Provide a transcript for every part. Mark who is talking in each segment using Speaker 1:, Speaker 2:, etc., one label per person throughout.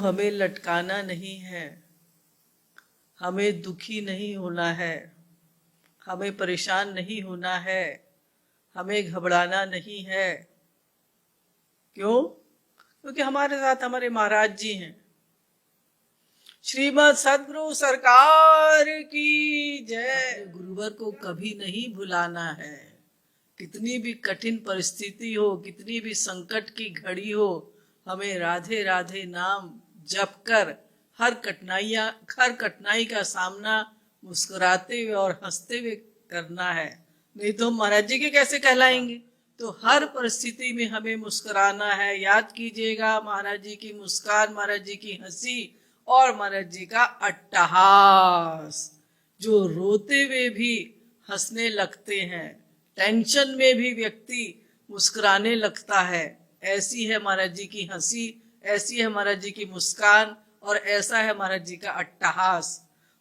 Speaker 1: हमें लटकाना नहीं है, हमें दुखी नहीं होना है, हमें परेशान नहीं होना है, हमें घबराना नहीं है। क्यों? क्योंकि हमारे साथ हमारे महाराज जी हैं। श्रीमद सदगुरु सरकार की जय। गुरुवर को कभी नहीं भुलाना है। कितनी भी कठिन परिस्थिति हो, कितनी भी संकट की घड़ी हो, हमें राधे राधे नाम जप कर हर कठिनाई का सामना मुस्कुराते हुए और हंसते हुए करना है। नहीं तो महाराज जी के कैसे कहलाएंगे? तो हर परिस्थिति में हमें मुस्कुराना है। याद कीजिएगा महाराज जी की मुस्कान, महाराज जी की हंसी और महाराज जी का अट्टहास, जो रोते हुए भी हंसने लगते हैं, टेंशन में भी व्यक्ति मुस्कुराने लगता है। ऐसी है महाराज जी की हंसी, ऐसी है महाराज जी की मुस्कान और ऐसा है महाराज जी का अट्टहास।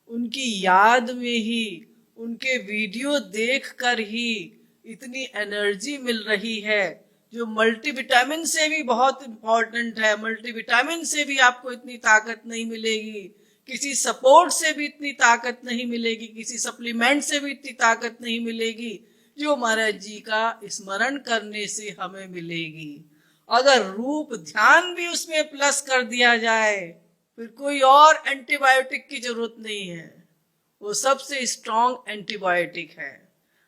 Speaker 1: उनकी याद में ही, उनके वीडियो देखकर ही इतनी एनर्जी मिल रही है, जो मल्टीविटामिन से भी बहुत इंपॉर्टेंट है। मल्टीविटामिन से भी आपको इतनी ताकत नहीं मिलेगी, किसी सपोर्ट से भी इतनी ताकत नहीं मिलेगी, किसी सप्लीमेंट से भी इतनी ताकत नहीं मिलेगी जो महाराज जी का स्मरण करने से हमें मिलेगी। अगर रूप ध्यान भी उसमें प्लस कर दिया जाए, फिर कोई और एंटीबायोटिक की जरूरत नहीं है। वो सबसे स्ट्रॉन्ग एंटीबायोटिक है।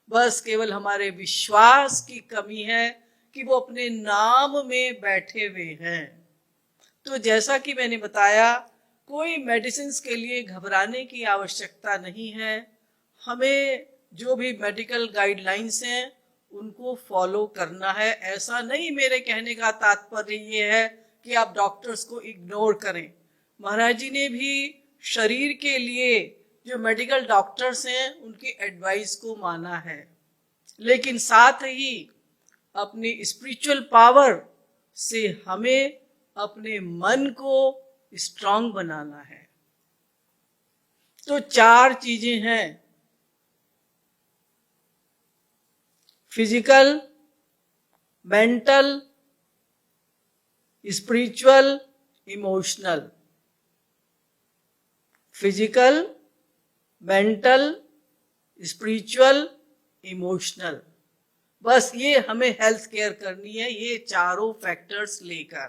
Speaker 1: बस केवल हमारे विश्वास की कमी है कि वो अपने नाम में बैठे हुए हैं। तो जैसा कि मैंने बताया, कोई मेडिसिन के लिए घबराने की आवश्यकता नहीं है। हमें जो भी मेडिकल गाइडलाइंस हैं उनको फॉलो करना है। ऐसा नहीं, मेरे कहने का तात्पर्य ये है कि आप डॉक्टर्स को इग्नोर करें। महाराज जी ने भी शरीर के लिए जो मेडिकल डॉक्टर्स हैं उनकी एडवाइस को माना है, लेकिन साथ ही अपनी स्पिरिचुअल पावर से हमें अपने मन को स्ट्रांग बनाना है। तो 4 चीजें हैं: physical, mental, spiritual, emotional. Physical, mental, spiritual, emotional. बस ये हमें हेल्थ केयर करनी है, ये चारों फैक्टर्स लेकर।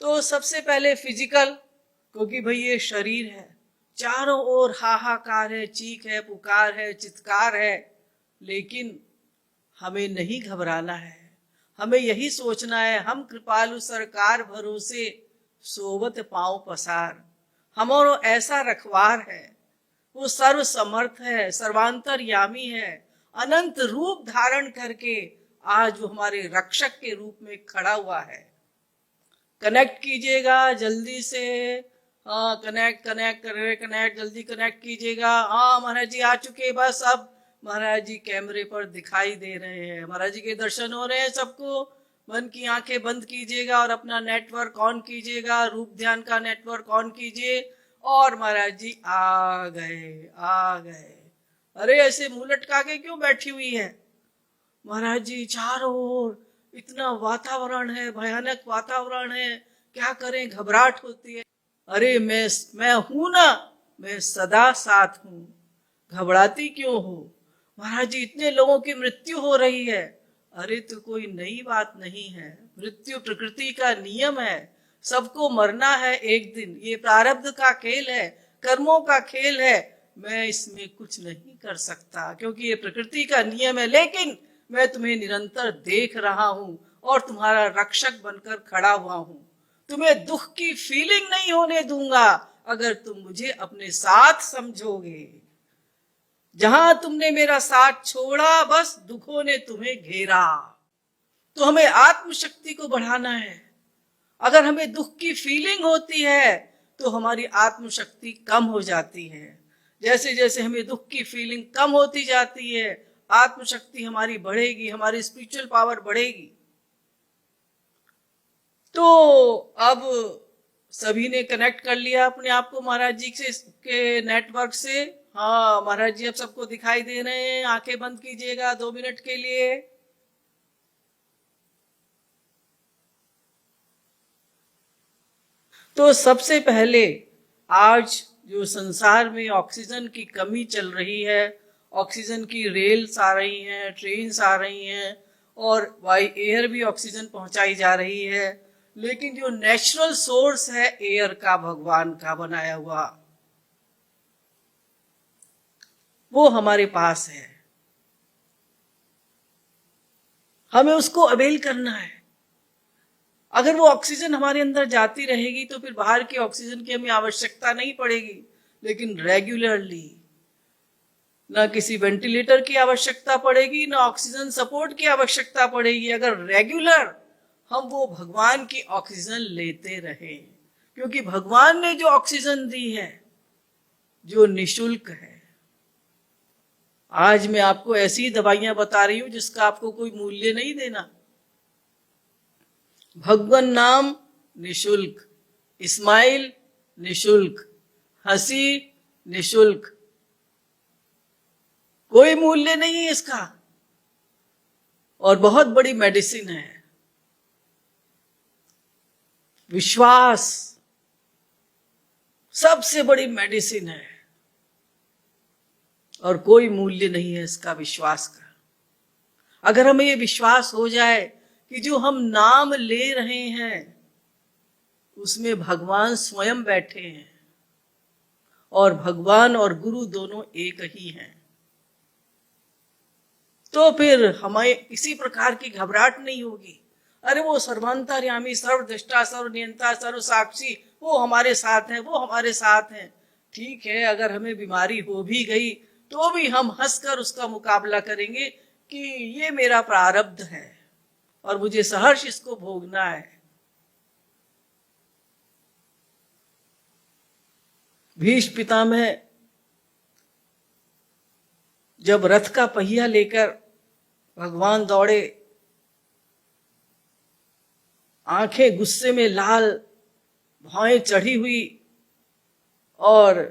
Speaker 1: तो सबसे पहले फिजिकल, क्योंकि भाई ये शरीर है, चारों ओर हाहाकार है, चीख है, पुकार है, चित्कार है, लेकिन हमें नहीं घबराना है। हमें यही सोचना है, हम कृपालु सरकार भरोसे सोवत पांव पसार। हमारो ऐसा रखवार है, वो सर्व समर्थ है, सर्वांतरयामी है, अनंत रूप धारण करके आज वो हमारे रक्षक के रूप में खड़ा हुआ है। कनेक्ट कीजिएगा जल्दी से। हाँ, कनेक्ट जल्दी कनेक्ट कीजिएगा। हाँ, महाराज जी आ चुके। बस अब महाराज जी कैमरे पर दिखाई दे रहे हैं, महाराज जी के दर्शन हो रहे हैं सबको। मन की आंखें बंद कीजिएगा और अपना नेटवर्क ऑन कीजिएगा, रूप ध्यान का नेटवर्क ऑन कीजिए। और महाराज जी आ गए, आ गए। अरे ऐसे मुंह लटका के क्यों बैठी हुई है? महाराज जी चारों ओर इतना वातावरण है, भयानक वातावरण है, क्या करें, घबराहट होती है। अरे मैं हूं ना, मैं सदा साथ हूं, घबराती क्यों हो? महाराज जी इतने लोगों की मृत्यु हो रही है। अरे तो कोई नई बात नहीं है, मृत्यु प्रकृति का नियम है, सबको मरना है एक दिन। ये प्रारब्ध का खेल है, कर्मों का खेल है। मैं इसमें कुछ नहीं कर सकता क्योंकि ये प्रकृति का नियम है, लेकिन मैं तुम्हें निरंतर देख रहा हूं और तुम्हारा रक्षक बनकर खड़ा हुआ हूं। तुम्हें दुख की फीलिंग नहीं होने दूंगा अगर तुम मुझे अपने साथ समझोगे। जहां तुमने मेरा साथ छोड़ा, बस दुखों ने तुम्हें घेरा। तो हमें आत्मशक्ति को बढ़ाना है। अगर हमें दुख की फीलिंग होती है तो हमारी आत्मशक्ति कम हो जाती है। जैसे जैसे हमें दुख की फीलिंग कम होती जाती है, आत्मशक्ति हमारी बढ़ेगी, हमारी स्पिरिचुअल पावर बढ़ेगी। तो अब सभी ने कनेक्ट कर लिया अपने आप को महाराज जी से के नेटवर्क से। हाँ, महाराज जी अब सबको दिखाई दे रहे हैं। आंखें बंद कीजिएगा 2 मिनट के लिए। तो सबसे पहले आज जो संसार में ऑक्सीजन की कमी चल रही है, ऑक्सीजन की रेल्स आ रही हैं, ट्रेन्स आ रही हैं और बाई एयर भी ऑक्सीजन पहुंचाई जा रही है, लेकिन जो नेचुरल सोर्स है एयर का, भगवान का बनाया हुआ, वो हमारे पास है। हमें उसको अवेल करना है। अगर वो ऑक्सीजन हमारे अंदर जाती रहेगी तो फिर बाहर की ऑक्सीजन की हमें आवश्यकता नहीं पड़ेगी, लेकिन रेगुलरली ना किसी वेंटिलेटर की आवश्यकता पड़ेगी, ना ऑक्सीजन सपोर्ट की आवश्यकता पड़ेगी, अगर रेगुलर हम वो भगवान की ऑक्सीजन लेते रहे। क्योंकि भगवान ने जो ऑक्सीजन दी है, जो निशुल्क है। आज मैं आपको ऐसी दवाइयां बता रही हूं जिसका आपको कोई मूल्य नहीं देना। भगवान नाम निशुल्क, स्माइल निशुल्क, हंसी निशुल्क, कोई मूल्य नहीं है इसका, और बहुत बड़ी मेडिसिन है। विश्वास सबसे बड़ी मेडिसिन है और कोई मूल्य नहीं है इसका, विश्वास का। अगर हमें ये विश्वास हो जाए कि जो हम नाम ले रहे हैं उसमें भगवान स्वयं बैठे हैं और भगवान और गुरु दोनों एक ही हैं, तो फिर हमें किसी प्रकार की घबराहट नहीं होगी। अरे वो सर्वांतर्यामी, सर्वद्रष्टा, सर्वनियंता, सर्व साक्षी, वो हमारे साथ हैं, वो हमारे साथ हैं। ठीक है, अगर हमें बीमारी हो भी गई तो भी हम हंसकर उसका मुकाबला करेंगे कि ये मेरा प्रारब्ध है और मुझे सहर्ष इसको भोगना है। भीष्म पितामह जब रथ का पहिया लेकर भगवान दौड़े, आंखें गुस्से में लाल, भौएं चढ़ी हुई, और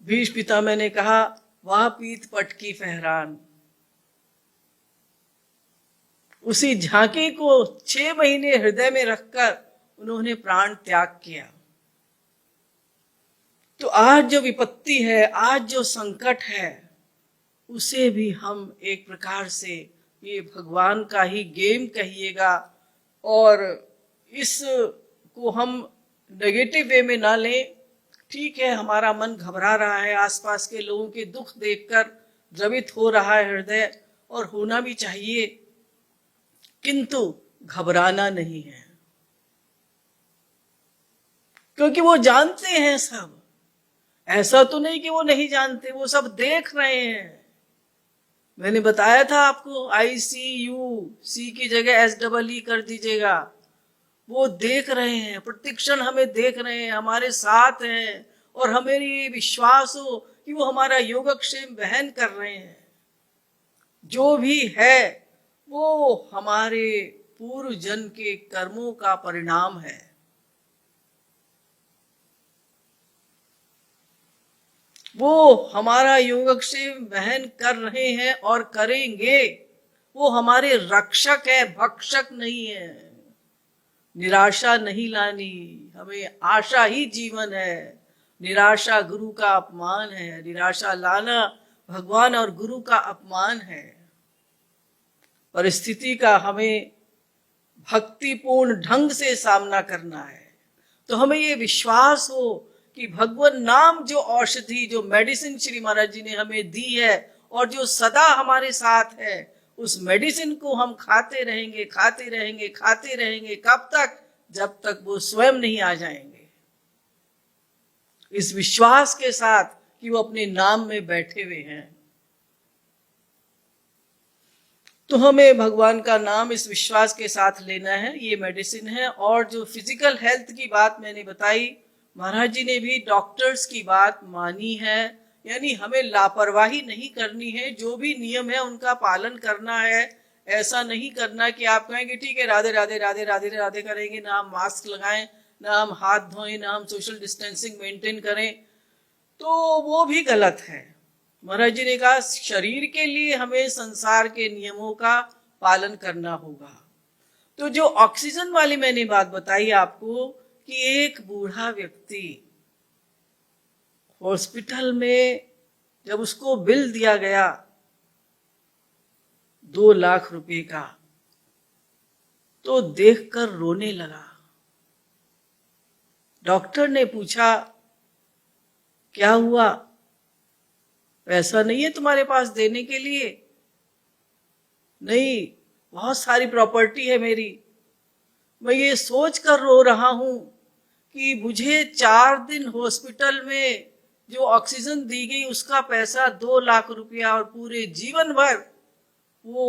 Speaker 1: भीष्म पितामह ने कहा, वाह पीत पटकी फहरान। उसी झांकी को 6 महीने हृदय में रखकर उन्होंने प्राण त्याग किया। तो आज जो विपत्ति है, आज जो संकट है, उसे भी हम एक प्रकार से ये भगवान का ही गेम कहिएगा, और इसको हम नेगेटिव वे में ना लें। ठीक है, हमारा मन घबरा रहा है, आसपास के लोगों के दुख देखकर द्रवित हो रहा है हृदय, और होना भी चाहिए, किंतु घबराना नहीं है, क्योंकि वो जानते हैं सब। ऐसा तो नहीं कि वो नहीं जानते, वो सब देख रहे हैं। मैंने बताया था आपको, ICU, सी की जगह SEE कर दीजिएगा। वो देख रहे हैं, प्रतिक्षण हमें देख रहे हैं, हमारे साथ हैं, और हमें ये विश्वास हो कि वो हमारा योगक्षेम वहन कर रहे हैं। जो भी है वो हमारे पूर्व जन्म के कर्मों का परिणाम है। वो हमारा योगक्षेम वहन कर रहे हैं और करेंगे। वो हमारे रक्षक है, भक्षक नहीं है। निराशा नहीं लानी, हमें आशा ही जीवन है। निराशा गुरु का अपमान है, निराशा लाना भगवान और गुरु का अपमान है। परिस्थिति का हमें भक्तिपूर्ण ढंग से सामना करना है। तो हमें ये विश्वास हो कि भगवान नाम जो औषधि, जो मेडिसिन श्री महाराज जी ने हमें दी है और जो सदा हमारे साथ है, उस मेडिसिन को हम खाते रहेंगे, खाते रहेंगे, खाते रहेंगे। कब तक? जब तक वो स्वयं नहीं आ जाएंगे, इस विश्वास के साथ कि वो अपने नाम में बैठे हुए हैं। तो हमें भगवान का नाम इस विश्वास के साथ लेना है, ये मेडिसिन है। और जो फिजिकल हेल्थ की बात मैंने बताई, महाराज जी ने भी डॉक्टर्स की बात मानी है, यानी हमें लापरवाही नहीं करनी है। जो भी नियम है उनका पालन करना है। ऐसा नहीं करना कि आप कहेंगे ठीक है, राधे राधे राधे राधे राधे करेंगे, ना हम मास्क लगाएं, ना हम हाथ धोएं, ना हम सोशल डिस्टेंसिंग मेंटेन करें, तो वो भी गलत है। महाराज जी ने कहा शरीर के लिए हमें संसार के नियमों का पालन करना होगा। तो जो ऑक्सीजन वाली मैंने बात बताई आपको कि एक बूढ़ा व्यक्ति हॉस्पिटल में जब उसको बिल दिया गया 2 लाख रुपए का, तो देखकर रोने लगा। डॉक्टर ने पूछा, क्या हुआ, पैसा नहीं है तुम्हारे पास देने के लिए? नहीं, बहुत सारी प्रॉपर्टी है मेरी। मैं ये सोच कर रो रहा हूं कि मुझे 4 दिन हॉस्पिटल में जो ऑक्सीजन दी गई उसका पैसा 2 लाख रुपया, और पूरे जीवन भर वो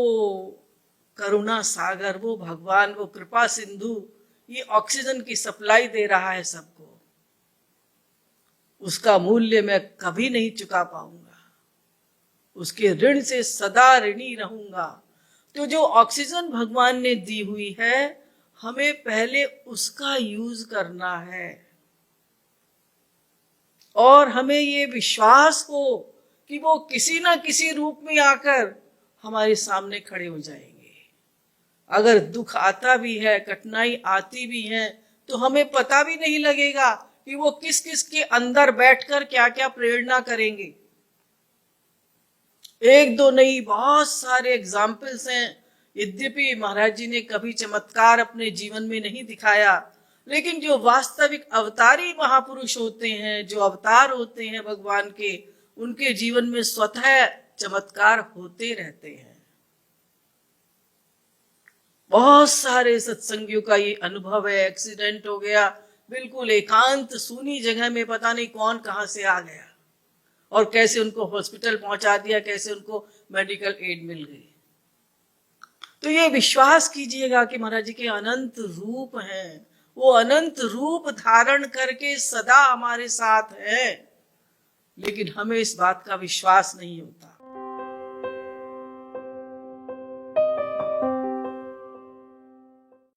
Speaker 1: करुणा सागर, वो भगवान, वो कृपा सिंधु ये ऑक्सीजन की सप्लाई दे रहा है सबको। उसका मूल्य मैं कभी नहीं चुका पाऊंगा, उसके ऋण से सदा ऋणी रहूंगा। तो जो ऑक्सीजन भगवान ने दी हुई है, हमें पहले उसका यूज करना है, और हमें ये विश्वास हो कि वो किसी ना किसी रूप में आकर हमारे सामने खड़े हो जाएंगे। अगर दुख आता भी है, कठिनाई आती भी है, तो हमें पता भी नहीं लगेगा कि वो किस किस के अंदर बैठकर क्या क्या प्रेरणा करेंगे। 1-2 नहीं, बहुत सारे एग्जाम्पल्स हैं। यद्यपि महाराज जी ने कभी चमत्कार अपने जीवन में नहीं दिखाया, लेकिन जो वास्तविक अवतारी महापुरुष होते हैं, जो अवतार होते हैं भगवान के, उनके जीवन में स्वतः चमत्कार होते रहते हैं। बहुत सारे सत्संगियों का ये अनुभव है। एक्सीडेंट हो गया, बिल्कुल एकांत सूनी जगह में, पता नहीं कौन कहां से आ गया और कैसे उनको हॉस्पिटल पहुंचा दिया, कैसे उनको मेडिकल एड मिल गई। तो ये विश्वास कीजिएगा कि महाराज जी के अनंत रूप हैं, वो अनंत रूप धारण करके सदा हमारे साथ है, लेकिन हमें इस बात का विश्वास नहीं होता।